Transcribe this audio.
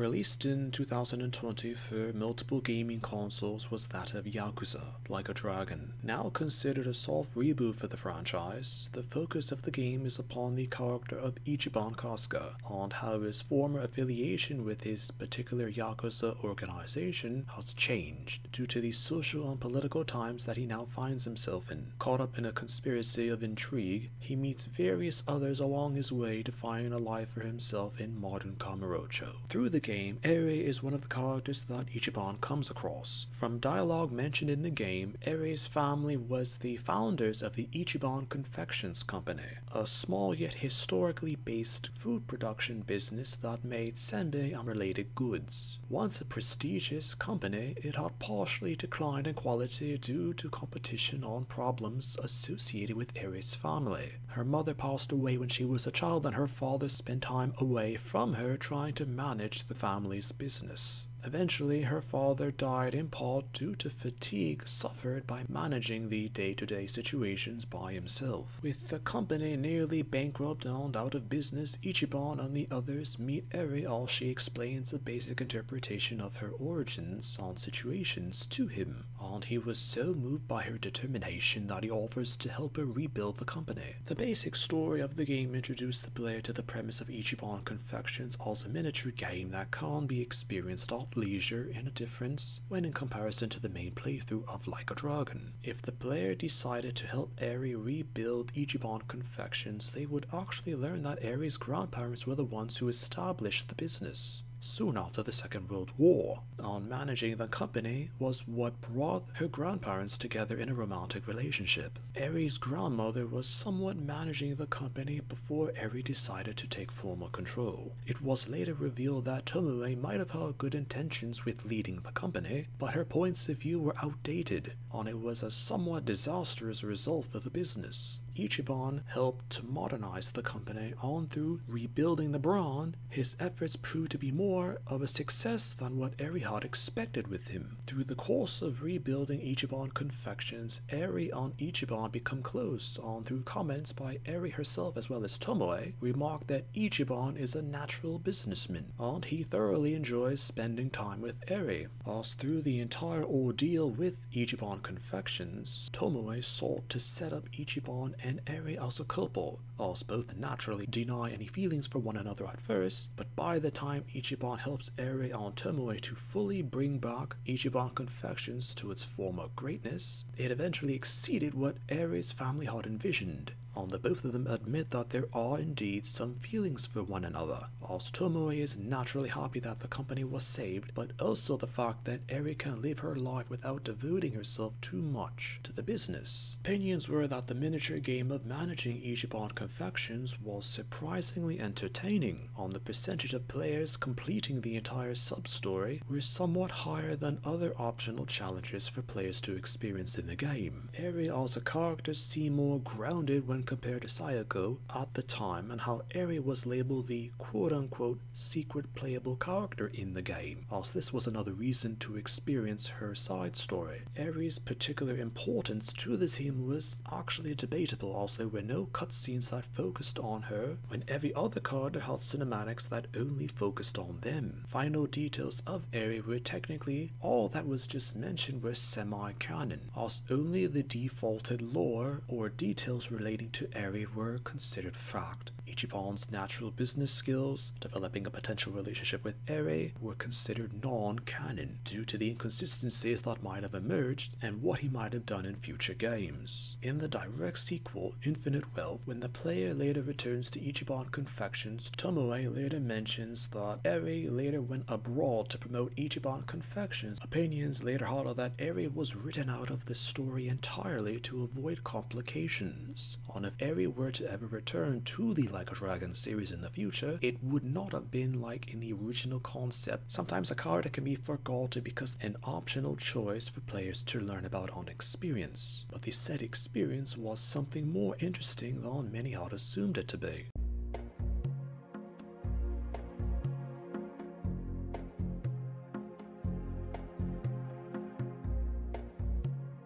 Released in 2020 for multiple gaming consoles was that of Yakuza, Like a Dragon. Now considered a soft reboot for the franchise, the focus of the game is upon the character of Ichiban Kasuga and how his former affiliation with his particular Yakuza organization has changed due to the social and political times that he now finds himself in. Caught up in a conspiracy of intrigue, he meets various others along his way to find a life for himself in modern Kamurocho. Through the game, Eri is one of the characters that Ichiban comes across. From dialogue mentioned in the game, Eri's family was the founders of the Ichiban Confections company, a small yet historically based food production business that made senbei and related goods. Once a prestigious company, it had partially declined in quality due to competition on problems associated with Eri's family. Her mother passed away when she was a child and her father spent time away from her trying to manage the family's business. Eventually, her father died in part due to fatigue suffered by managing the day-to-day situations by himself. With the company nearly bankrupt and out of business, Ichiban and the others meet Eri as she explains a basic interpretation of her origins and situations to him, and he was so moved by her determination that he offers to help her rebuild the company. The basic story of the game introduced the player to the premise of Ichiban Confections as a miniature game that can be experienced at leisure in a difference when in comparison to the main playthrough of Like a Dragon. If the player decided to help Eri rebuild Ichiban Confections, they would actually learn that Eri's grandparents were the ones who established the business soon after the Second World War, and managing the company was what brought her grandparents together in a romantic relationship. Eri's grandmother was somewhat managing the company before Eri decided to take formal control. It was later revealed that Tomoe might have had good intentions with leading the company, but her points of view were outdated, and it was a somewhat disastrous result for the business. Ichiban helped to modernize the company, and through rebuilding the brand, his efforts proved to be more of a success than what Eri had expected with him. Through the course of rebuilding Ichiban Confections, Eri and Ichiban become close, and through comments by Eri herself as well as Tomoe, remarked that Ichiban is a natural businessman, and he thoroughly enjoys spending time with Eri. As through the entire ordeal with Ichiban Confections, Tomoe sought to set up Ichiban and Eri as a couple, as both naturally deny any feelings for one another at first, but by the time Ichiban helps Eri and Tomoe to fully bring back Ichiban Confections to its former greatness, it eventually exceeded what Eri's family had envisioned, and the both of them admit that there are indeed some feelings for one another, as Tomoe is naturally happy that the company was saved, but also the fact that Eri can live her life without devoting herself too much to the business. Opinions were that the miniature game of managing Ichiban Confections was surprisingly entertaining, and the percentage of players completing the entire sub-story were somewhat higher than other optional challenges for players to experience in the game. Eri as a character seemed more grounded when compared to Sayako at the time, and how Eri was labeled the quote-unquote secret playable character in the game, as this was another reason to experience her side story. Eri's particular importance to the team was actually debatable, as there were no cutscenes that focused on her, when every other character had cinematics that only focused on them. Final details of Eri were technically all that was just mentioned were semi-canon, as only the defaulted lore or details relating to Eri were considered fact. Ichiban's natural business skills, developing a potential relationship with Eri, were considered non-canon due to the inconsistencies that might have emerged and what he might have done in future games. In the direct sequel, Infinite Wealth, when the player later returns to Ichiban Confections, Tomoe later mentions that Eri later went abroad to promote Ichiban Confections. Opinions later held that Eri was written out of the story entirely to avoid complications, and if Eri were to ever return to the Like a Dragon series in the future, it would not have been like in the original concept. Sometimes a character can be forgotten because an optional choice for players to learn about and experience, but the said experience was something more interesting than many had assumed it to be.